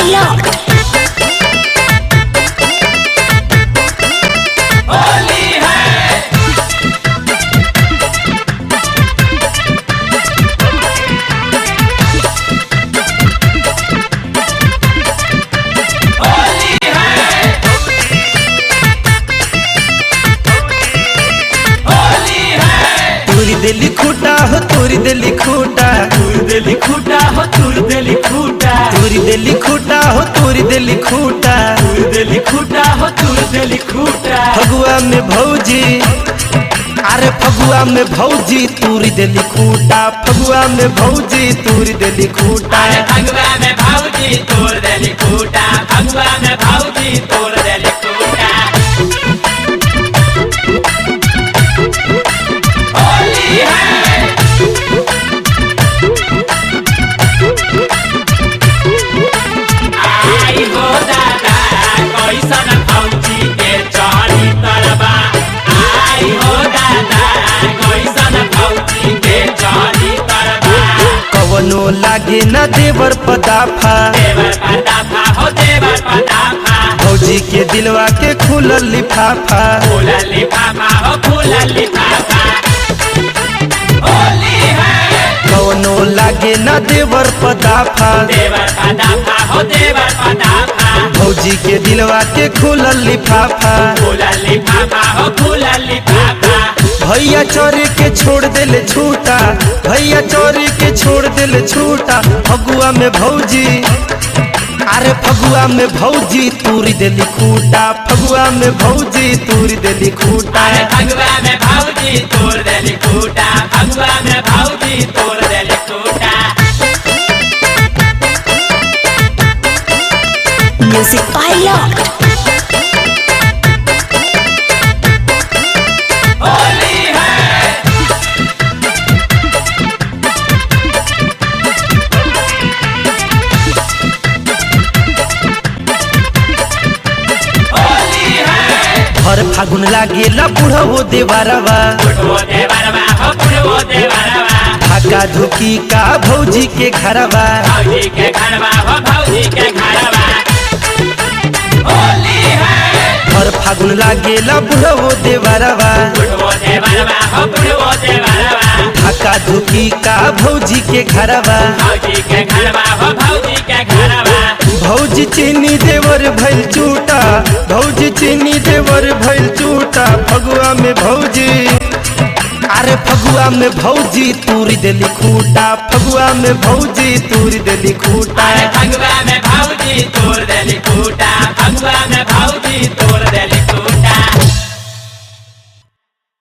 Pilot. Holi है होली है होली है। तूरी दिली खूटा हो तूरी दिली खूटा, तूर देली खूटा हो तूर देली खूटा, तूरी दिली खूटा हो तूरी दिली खूटा। तूर देली खूटा हो तूर देली खूटा। फगुआ में भौजी, अरे फगुआ में भौजी तूरी दिली खूटा, फगुआ में भौजी तूरी दिली खूटा। अरे भगवा में भाऊजी तोड़ देली खूटा, भगवा में भाऊजी तोड़ देली खूटा। होली है आई हो दादा कैसन भौजी के चढ़ी तरबा। आई हो दादा कैसन भौजी के चढ़ी तरबा। कवनो लागे न देवर पदाफा, देवर पदाफा हो देवर पदाफा। भौजी के दिलवा के खुलल लिफाफा। फूला लिफाफा हो फूला लिफाफा। होली है कवनो लागे न देवर पदाफा, देवर पदाफा हो देवर पदाफा। भौजी के दिलवा के खुलल लिफाफा। फूला लिफाफा हो फूला लिफाफा। भैया चोरी के छोड़ देले छूटा, भैया चोरी के छोड़ देले छूटा। फगुआ में भौजी, अरे फगुआ में भौजी तूरी देली खूटा, फगुआ में भौजी तूरी देली खूटा। अरे भगवा में भाऊजी तोड़ देली खूटा, भगवा में भाऊजी तोड़ देली खूटा। Music pilot. होली है होली है हर फागुन लागेला बुढ़ो देवारवा, बुढ़वो देवरवा हो बुढ़वो देवरवा। धाका धुकी का भौजी के घरवा। भाऊजी के घरवा हो भाऊजी के घरवा। होली है हर फागुन लागेला बुढ़ो देवारवा, बुढ़वो देवरवा हो बुढ़वो देवरवा। धाका धुकी का भौजी के घरवा। भाऊजी के घरवा हो भाऊजी के घरवा। भौजी चीनी देवर भइल चूटा, भौजी चीनी देवर भइल चूटा। फगुआ में भौजी, अरे फगुआ में भौजी तूरी देली खूटा, फगुआ में भौजी तूरी देली खूटा। अरे भगवा में